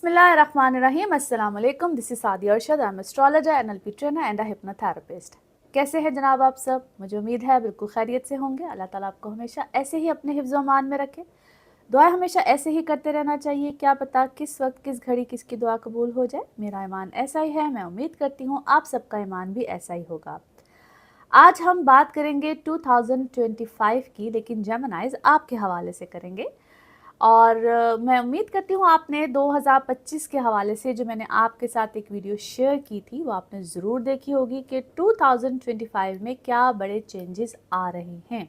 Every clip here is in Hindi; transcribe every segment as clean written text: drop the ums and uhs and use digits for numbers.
बिस्मिल्लाहिर्रहमानिर्रहीम, अस्सलाम वालेकुम। This is Sadia Arshad, I am astrologer, NLP trainer and a hypnotherapist. कैसे हैं जनाब आप सब? मुझे उम्मीद है बिल्कुल खैरियत से होंगे। अल्लाह ताला आपको हमेशा ऐसे ही अपने हिफ्ज़ व अमान में रखे। दुआ हमेशा ऐसे ही करते रहना चाहिए। क्या पता किस वक्त किस घड़ी किसकी दुआ कबूल हो जाए। मेरा ईमान ऐसा ही है, मैं उम्मीद करती हूँ आप सबका ईमान भी ऐसा ही होगा। आज हम बात करेंगे 2025 की, लेकिन जेमिनाइज आपके हवाले से करेंगे। और मैं उम्मीद करती हूँ आपने 2025 के हवाले से जो मैंने आपके साथ एक वीडियो शेयर की थी वो आपने ज़रूर देखी होगी कि 2025 में क्या बड़े चेंजेस आ रहे हैं।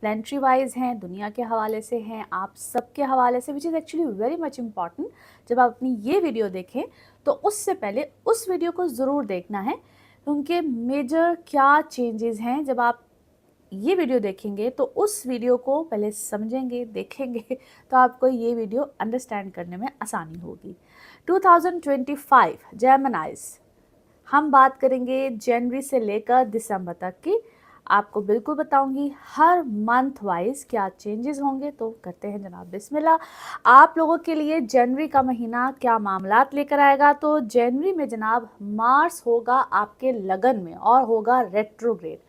प्लानिटरी वाइज हैं, दुनिया के हवाले से हैं, आप सबके हवाले से, which is actually very much important. जब आप अपनी ये वीडियो देखें तो उससे पहले उस वीडियो को ज़रूर देखना है, क्योंकि मेजर क्या चेंजेस हैं जब आप ये वीडियो देखेंगे तो उस वीडियो को पहले समझेंगे, देखेंगे तो आपको ये वीडियो अंडरस्टैंड करने में आसानी होगी। 2025 जेमिनाइज, हम बात करेंगे जनवरी से लेकर दिसंबर तक की। आपको बिल्कुल बताऊंगी हर मंथ वाइज क्या चेंजेस होंगे। तो करते हैं जनाब बिस्मिल्लाह। आप लोगों के लिए जनवरी का महीना क्या मामलात लेकर आएगा। तो जनवरी में जनाब मार्स होगा आपके लगन में और होगा रेट्रोग्रेड।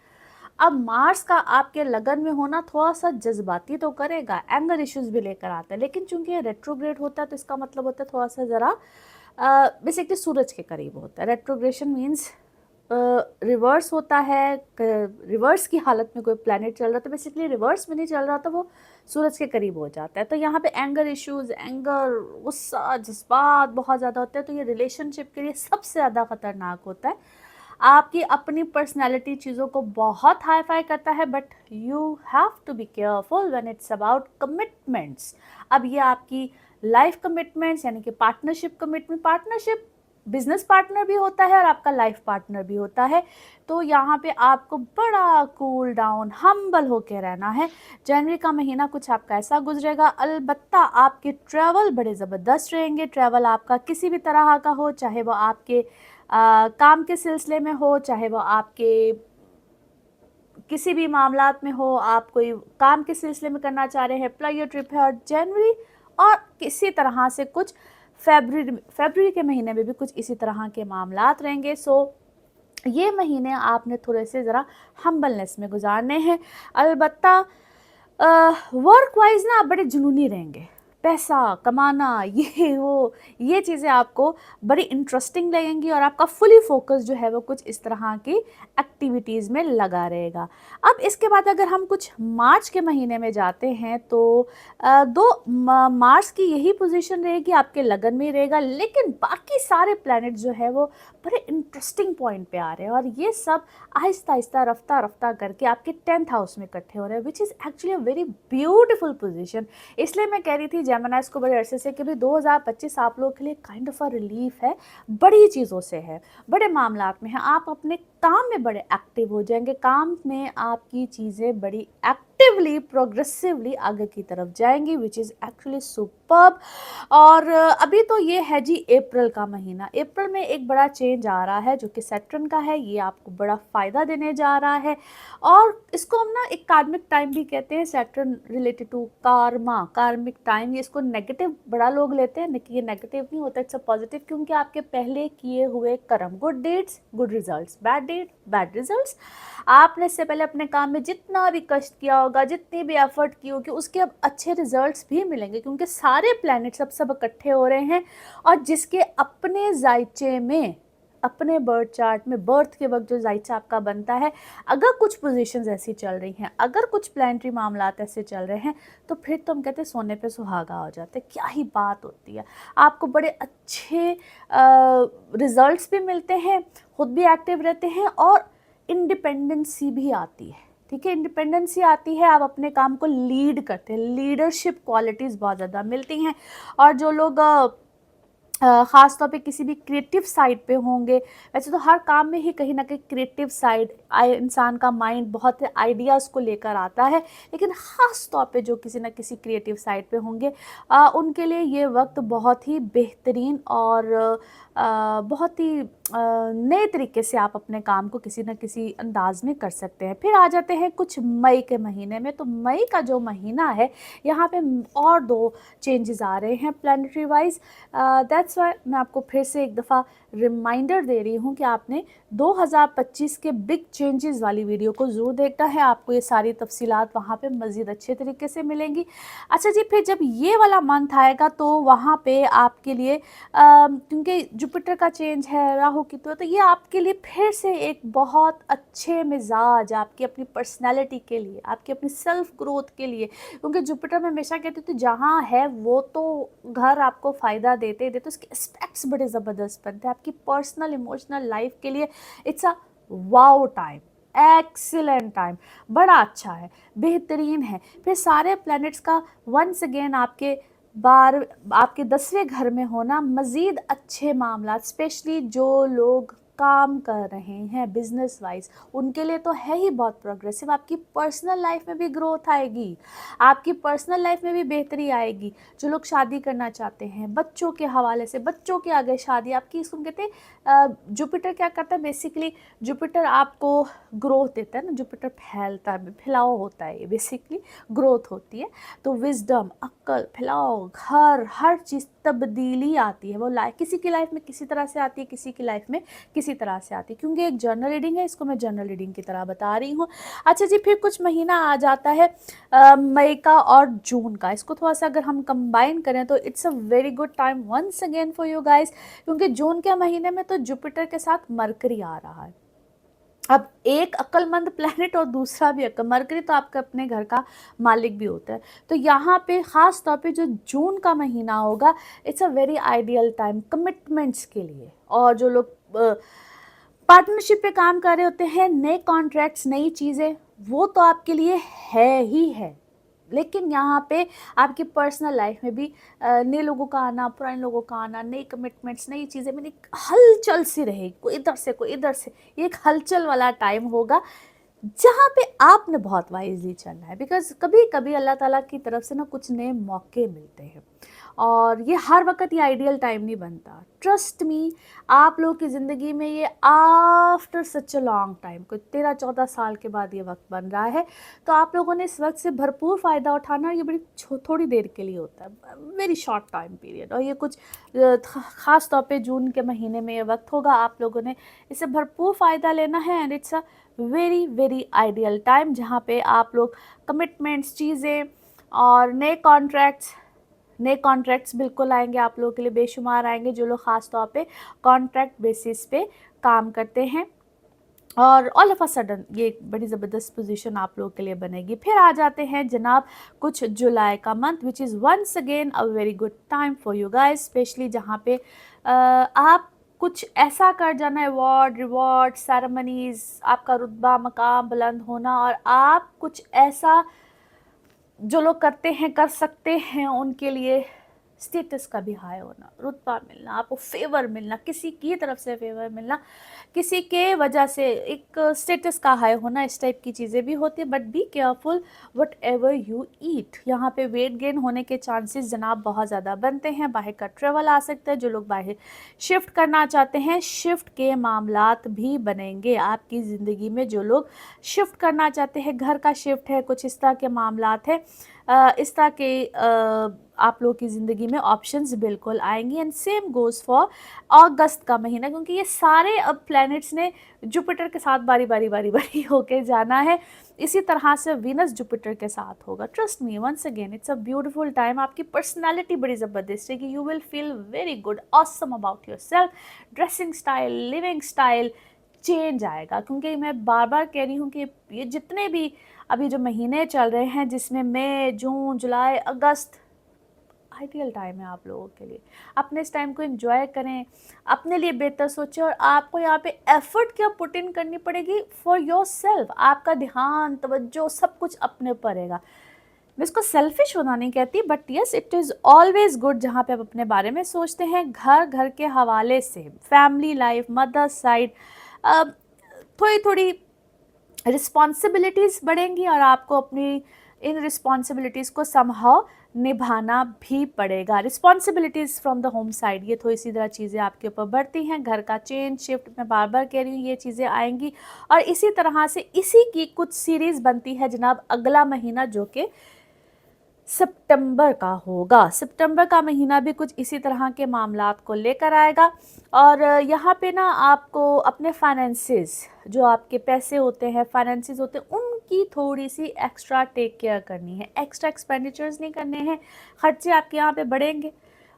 अब मार्स का आपके लगन में होना थोड़ा सा जज्बाती तो करेगा, एंगर इश्यूज भी लेकर आता है, लेकिन चूंकि ये रेट्रोग्रेड होता है तो इसका मतलब होता है थोड़ा सा ज़रा बेसिकली सूरज के करीब होता है। रेट्रोग्रेशन मीन्स रिवर्स होता है। रिवर्स की हालत में कोई प्लैनेट चल रहा था, बेसिकली रिवर्स में नहीं चल रहा था, वो सूरज के करीब हो जाता है। तो यहाँ पे एंगर इश्यूज, एंगर, गुस्सा, जज्बात बहुत ज़्यादा होते हैं। तो ये रिलेशनशिप के लिए सबसे ज़्यादा खतरनाक होता है। आपकी अपनी पर्सनैलिटी चीज़ों को बहुत हाई फाई करता है, but you have to be careful when it's about commitments. अब ये आपकी लाइफ कमिटमेंट्स यानी कि partnership commitment, partnership business partner भी होता है और आपका लाइफ पार्टनर भी होता है। तो यहाँ पे आपको बड़ा कूल डाउन, हम्बल होके रहना है। जनवरी का महीना कुछ आपका ऐसा गुजरेगा। अलबत्ता आपके ट्रैवल बड़े ज़बरदस्त रहेंगे। ट्रैवल आपका किसी भी तरह का हो, चाहे वो आपके काम के सिलसिले में हो, चाहे वो आपके किसी भी मामलात में हो, आप कोई काम के सिलसिले में करना चाह रहे हैं, प्लायर ट्रिप है। और जनवरी और किसी तरह से कुछ फरवरी के महीने में भी कुछ इसी तरह के मामलात रहेंगे। सो ये महीने आपने थोड़े से ज़रा हम्बलनेस में गुजारने हैं। अलबत्ता वर्क वाइज ना आप बड़े जुनूनी रहेंगे। पैसा कमाना, ये वो, ये चीज़ें आपको बड़ी इंटरेस्टिंग लगेंगी और आपका फुली फोकस जो है वो कुछ इस तरह की एक्टिविटीज़ में लगा रहेगा। अब इसके बाद अगर हम कुछ मार्च के महीने में जाते हैं तो मार्स की यही पोजीशन रहेगी, आपके लगन में ही रहेगा, लेकिन बाकी सारे प्लैनेट जो है वो बड़े इंटरेस्टिंग पॉइंट पे आ रहे हैं और ये सब आहिस्ता आहिस्ता रफ्ता रफ्ता करके आपके 10th हाउस में इकट्ठे हो रहे हैं, which is actually a very beautiful position. इसलिए मैं कह रही थी जेमिनाइज को बड़े अरसे से कि भाई 2025 आप लोगों के लिए काइंड ऑफ अ रिलीफ है, बड़ी चीज़ों से है, बड़े मामलात में है। आप अपने काम में बड़े एक्टिव हो जाएंगे, काम में आपकी चीज़ें बड़ी एक्टिवली प्रोग्रेसिवली आगे की तरफ जाएंगी, विच इज़ एक्चुअली सुपर्ब। और अभी तो ये है जी अप्रैल का महीना। अप्रैल में एक बड़ा चेंज आ रहा है जो कि सैटर्न का है, ये आपको बड़ा फ़ायदा देने जा रहा है। और इसको हम ना एक कार्मिक टाइम भी कहते हैं, सैटर्न रिलेटेड टू कार्मा, कार्मिक टाइम। ये इसको नेगेटिव बड़ा लोग लेते हैं, लेकिन ये नेगेटिव नहीं होता, इट्स अ पॉजिटिव, क्योंकि आपके पहले किए हुए कर्म, good deeds good results, bad deed bad results. आपने इससे पहले अपने काम में जितना भी कष्ट किया होगा, जितनी भी एफर्ट की होगी, उसके अब अच्छे रिजल्ट्स भी मिलेंगे, क्योंकि सारे प्लैनेट्स अब सब इकट्ठे हो रहे हैं। और जिसके अपने जायचे में, अपने बर्थ चार्ट में बर्थ के वक्त जो जायचा आपका बनता है, अगर कुछ पोजीशंस ऐसी चल रही हैं, अगर कुछ प्लानिटरी मामलात ऐसे चल रहे हैं, तो फिर तो हम कहते हैं सोने पे सुहागा हो जाते हैं। क्या ही बात होती है। आपको बड़े अच्छे रिजल्ट्स भी मिलते हैं, खुद भी एक्टिव रहते हैं और इंडिपेंडेंसी भी आती है। ठीक है, इंडिपेंडेंसी आती है, आप अपने काम को लीड करते हैं, लीडरशिप क्वालिटीज़ बहुत ज़्यादा मिलती हैं। और जो लोग ख़ास तौर पे किसी भी क्रिएटिव साइड पे होंगे, वैसे तो हर काम में ही कहीं ना कहीं क्रिएटिव साइड, इंसान का माइंड बहुत आइडियाज़ को लेकर आता है, लेकिन ख़ास तौर पे जो किसी ना किसी क्रिएटिव साइड पे होंगे उनके लिए ये वक्त बहुत ही बेहतरीन और बहुत ही नए तरीके से आप अपने काम को किसी न किसी अंदाज में कर सकते हैं। फिर आ जाते हैं कुछ मई के महीने में। तो मई का जो महीना है, यहाँ पे और दो चेंजेस आ रहे हैं planetary wise. That's that's why मैं आपको फिर से एक दफ़ा रिमाइंडर दे रही हूँ कि आपने 2025 के बिग चेंजेस वाली वीडियो को ज़रूर देखना है। आपको ये सारी तफसीलात वहाँ पे मज़ीद अच्छे तरीके से मिलेंगी। अच्छा जी, फिर जब ये वाला मंथ आएगा तो वहाँ पे आपके लिए क्योंकि जुपिटर का चेंज है, राहु की, तो ये आपके लिए फिर से एक बहुत अच्छे मिजाज, आपकी अपनी पर्सनैलिटी के लिए, आपकी अपनी सेल्फ ग्रोथ के लिए, क्योंकि जुपिटर में हमेशा कहती हूँ तो जहाँ है वो तो घर आपको फ़ायदा देते ही देते, उसके एस्पेक्ट्स बड़े ज़बरदस्त बनते हैं आपकी पर्सनल इमोशनल लाइफ के लिए। It's a wow time, excellent time, बड़ा अच्छा है, बेहतरीन है। फिर सारे प्लैनेट्स का वंस अगेन आपके 10वें घर में होना मज़ीद अच्छे मामला, स्पेशली जो लोग काम कर रहे हैं बिजनेस वाइज, उनके लिए तो है ही बहुत प्रोग्रेसिव। आपकी पर्सनल लाइफ में भी ग्रोथ आएगी, आपकी पर्सनल लाइफ में भी बेहतरी आएगी। जो लोग शादी करना चाहते हैं, बच्चों के हवाले से, बच्चों के आगे शादी आपकी, इसको कहते हैं जुपिटर क्या करता है बेसिकली, जुपिटर आपको ग्रोथ देता है ना, जुपिटर फैलता है, फैलाव होता है, ये बेसिकली ग्रोथ होती है। तो विजडम, अक्ल, फैलाव, घर, हर चीज़ तब्दीली आती है। वो किसी की लाइफ में किसी तरह से आती है, किसी की लाइफ में किसी तरह से आती है। क्योंकि एक जर्नल रीडिंग है, इसको मैं जर्नल रीडिंग की तरह बता रही हूँ। अच्छा जी, फिर कुछ महीना आ जाता है मई का और जून का। इसको थोड़ा सा अगर हम कंबाइन करें तो it's a very good time once again for you guys, क्योंकि जून के महीने में तो जुपिटर के साथ मरकरी आ रहा है। अब एक अक्लमंद प्लैनेट और दूसरा भी मरकरी तो आपका अपने घर का मालिक भी होता है। तो यहाँ पे ख़ास तौर पे जो जून का महीना होगा, it's a very ideal time commitments के लिए। और जो लोग पार्टनरशिप पे काम कर रहे होते हैं, नए कॉन्ट्रैक्ट्स, नई चीज़ें, वो तो आपके लिए है ही है। लेकिन यहाँ पे आपकी पर्सनल लाइफ में भी नए लोगों का आना, पुराने लोगों का आना, नई कमिटमेंट्स, नई चीज़ें, मैंने हलचल सी रहेगी, कोई इधर से कोई इधर से, ये एक हलचल वाला टाइम होगा जहाँ पे आपने बहुत वाइजली चलना है। बिकॉज कभी कभी अल्लाह ताला की तरफ से ना कुछ नए मौके मिलते हैं, और ये हर वक्त ये आइडियल टाइम नहीं बनता। ट्रस्ट मी, आप लोगों की ज़िंदगी में ये after such a long time, कोई 13-14 साल के बाद ये वक्त बन रहा है। तो आप लोगों ने इस वक्त से भरपूर फ़ायदा उठाना, और ये बड़ी थोड़ी देर के लिए होता है, वेरी शॉर्ट टाइम पीरियड। और ये कुछ ख़ास तौर पे जून के महीने में ये वक्त होगा, आप लोगों ने इससे भरपूर फ़ायदा लेना है। And it's a very very ideal time जहाँ पे आप लोग कमिटमेंट्स, चीज़ें और नए कॉन्ट्रैक्ट्स बिल्कुल आएंगे आप लोगों के लिए, बेशुमार आएंगे। जो लोग ख़ास तौर पे कॉन्ट्रैक्ट बेसिस पे काम करते हैं, और ऑल ऑफ अ सडन ये एक बड़ी ज़बरदस्त पोजीशन आप लोगों के लिए बनेगी। फिर आ जाते हैं जनाब कुछ जुलाई का month, which is once again a very good time for you guys, especially जहाँ पे आप कुछ ऐसा कर जाना, अवार्ड, रिवॉर्ड, सेरेमनीज़, आपका रुतबा मकाम बुलंद होना, और आप कुछ ऐसा जो लोग करते हैं, कर सकते हैं, उनके लिए स्टेटस का भी हाई होना, रुतबा मिलना, आपको फेवर मिलना, किसी की तरफ से फेवर मिलना, किसी के वजह से एक स्टेटस का हाई होना, इस टाइप की चीज़ें भी होती है। But be careful what ever you eat. यहाँ पे वेट गेन होने के चांसेस जनाब बहुत ज़्यादा बनते हैं। बाहर का ट्रेवल आ सकता है, जो लोग बाहर शिफ्ट करना चाहते हैं, शिफ्ट के मामलात भी बनेंगे आपकी ज़िंदगी में। जो लोग शिफ्ट करना चाहते हैं, घर का शिफ्ट है, कुछ इस तरह के मामलात है, इस तरह के आप लोगों की ज़िंदगी में ऑप्शंस बिल्कुल आएंगी। एंड सेम गोज़ फॉर अगस्त का महीना, क्योंकि ये सारे अब प्लैनेट्स ने जुपिटर के साथ बारी बारी होके जाना है। इसी तरह से वीनस जुपिटर के साथ होगा। Trust me, once again it's a beautiful time. आपकी पर्सनैलिटी बड़ी ज़बरदस्त है कि you will feel very good, awesome about yourself. Dressing style, living style change आएगा। क्योंकि मैं बार बार कह रही हूँ कि ये जितने भी अभी जो महीने चल रहे हैं, जिसमें मई, जून, जुलाई, अगस्त, आइडियल टाइम है आप लोगों के लिए। अपने इस टाइम को एंजॉय करें, अपने लिए बेहतर सोचें। और आपको यहाँ पे एफर्ट क्या पुट इन करनी पड़ेगी फॉर योर सेल्फ। आपका ध्यान, तवज्जो, सब कुछ अपने ऊपर रहेगा। मैं इसको सेल्फिश होना नहीं कहती, but yes it is always good जहाँ पे आप अपने बारे में सोचते हैं। घर के हवाले से, फैमिली लाइफ, मदर्स साइड, थोड़ी थोड़ी रिस्पॉन्सिबिलिटीज़ बढ़ेंगी, और आपको अपनी इन रिस्पॉन्सिबिलिटीज़ को समहाउ निभाना भी पड़ेगा। Responsibilities from the home side, ये थोड़ी सी तरह चीज़ें आपके ऊपर बढ़ती हैं। घर का चेंज शिफ्ट, मैं बार बार कह रही हूँ, ये चीज़ें आएंगी। और इसी तरह से इसी की कुछ सीरीज़ बनती है जनाब अगला महीना, जो कि सितंबर का होगा। सितंबर का महीना भी कुछ इसी तरह के मामलात को लेकर आएगा। और यहाँ पे ना आपको अपने फाइनेंसेस, जो आपके पैसे होते हैं, फाइनेंसेस होते हैं, उनकी थोड़ी सी एक्स्ट्रा टेक केयर करनी है। एक्स्ट्रा एक्सपेंडिचर्स नहीं करने हैं, खर्चे आपके यहाँ पे बढ़ेंगे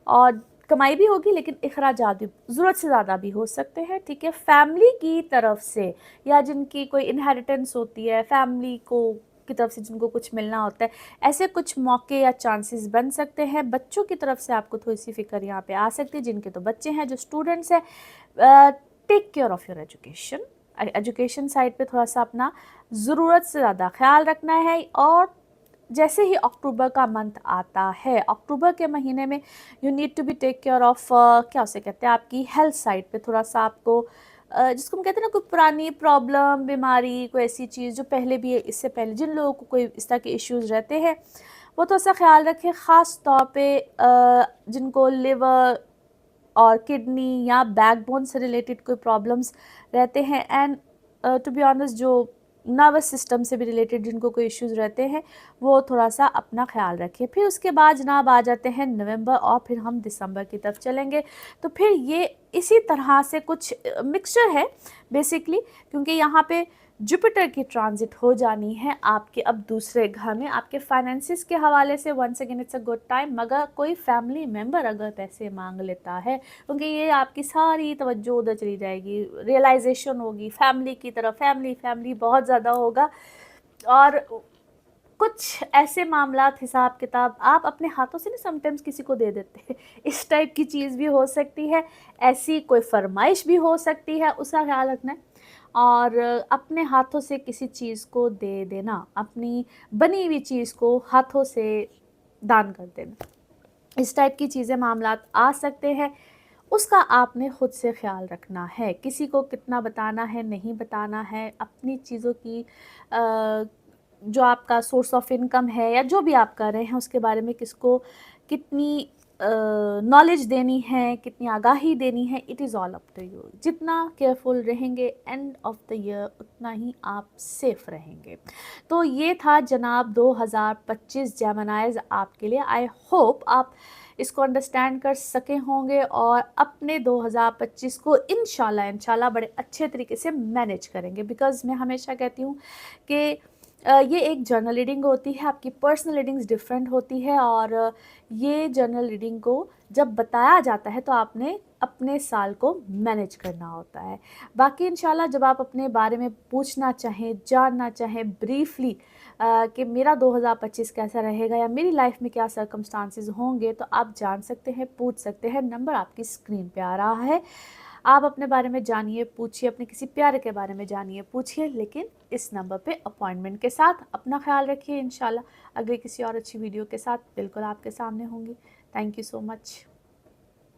और कमाई भी होगी लेकिन अखराजात भी ज़रूरत से ज़्यादा भी हो सकते हैं, ठीक है। फैमिली की तरफ से या जिनकी कोई इनहेरिटेंस होती है, फैमिली को की तरफ से जिनको कुछ मिलना होता है, ऐसे कुछ मौके या चांसेस बन सकते हैं। बच्चों की तरफ से आपको थोड़ी सी फिक्र यहाँ पे आ सकती है, जिनके तो बच्चे हैं, जो स्टूडेंट्स हैं, take care of your education. Education side पे थोड़ा सा अपना ज़रूरत से ज़्यादा ख्याल रखना है। और जैसे ही अक्टूबर का मंथ आता है, अक्टूबर के महीने में you need to be take care of, क्या उसे कहते हैं, आपकी हेल्थ साइड पे थोड़ा सा आपको जिसको हम कहते हैं ना, कोई पुरानी प्रॉब्लम, बीमारी, कोई ऐसी चीज़ जो पहले भी, इससे पहले जिन लोगों को कोई इस तरह के इश्यूज़ रहते हैं, वो थोड़ा सा ख्याल रखें। ख़ास तौर पे जिनको लिवर और किडनी या बैकबोन से रिलेटेड कोई प्रॉब्लम्स रहते हैं, एंड टू बी ऑनेस्ट जो नर्वस सिस्टम से भी रिलेटेड जिनको कोई इश्यूज़ रहते हैं, वो थोड़ा सा अपना ख्याल रखें। फिर उसके बाद जनाब आ जाते हैं नवंबर, और फिर हम दिसंबर की तरफ चलेंगे। तो फिर ये इसी तरह से कुछ मिक्सचर है बेसिकली, क्योंकि यहाँ पे जुपिटर की ट्रांजिट हो जानी है आपके अब दूसरे घर में। आपके फाइनेंसिस के हवाले से once again it's a good time. मगर कोई फैमिली मेम्बर अगर पैसे मांग लेता है, क्योंकि ये आपकी सारी तवज्जो उधर चली जाएगी, रियलाइजेशन होगी फैमिली की तरफ, फैमिली फैमिली बहुत ज़्यादा होगा। और कुछ ऐसे मामलात, हिसाब किताब आप अपने हाथों से ना समटाइम्स किसी को दे देते हैं, इस टाइप की चीज़ भी हो सकती है। ऐसी कोई फरमाइश भी हो सकती है, उसका ख्याल रखना है। और अपने हाथों से किसी चीज़ को दे देना, अपनी बनी हुई चीज़ को हाथों से दान कर देना, इस टाइप की चीज़ें मामलात आ सकते हैं। उसका आपने खुद से ख्याल रखना है, किसी को कितना बताना है, नहीं बताना है, अपनी चीज़ों की जो आपका सोर्स ऑफ इनकम है या जो भी आप कर रहे हैं उसके बारे में किसको कितनी नॉलेज देनी है, कितनी आगाही देनी है, it is all up to you. जितना केयरफुल रहेंगे एंड ऑफ द ईयर, उतना ही आप सेफ रहेंगे। तो ये था जनाब 2025 जेमिनाइज आपके लिए। आई होप आप इसको अंडरस्टैंड कर सके होंगे और अपने 2025 को इंशाल्लाह बड़े अच्छे तरीके से मैनेज करेंगे। बिकॉज़ मैं हमेशा कहती हूँ कि ये एक जर्नल रीडिंग होती है, आपकी पर्सनल रीडिंग्स डिफरेंट होती है। और ये जर्नल रीडिंग को जब बताया जाता है तो आपने अपने साल को मैनेज करना होता है। बाकी इंशाल्लाह जब आप अपने बारे में पूछना चाहें, जानना चाहें ब्रीफली कि मेरा 2025 कैसा रहेगा या मेरी लाइफ में क्या सर्कमस्टांसेस होंगे, तो आप जान सकते हैं, पूछ सकते हैं। नंबर आपकी स्क्रीन पे आ रहा है। आप अपने बारे में जानिए, पूछिए, अपने किसी प्यारे के बारे में जानिए, पूछिए, लेकिन इस नंबर पे अपॉइंटमेंट के साथ। अपना ख्याल रखिए। इंशाल्लाह अगले किसी और अच्छी वीडियो के साथ बिल्कुल आपके सामने होंगी। Thank you so much.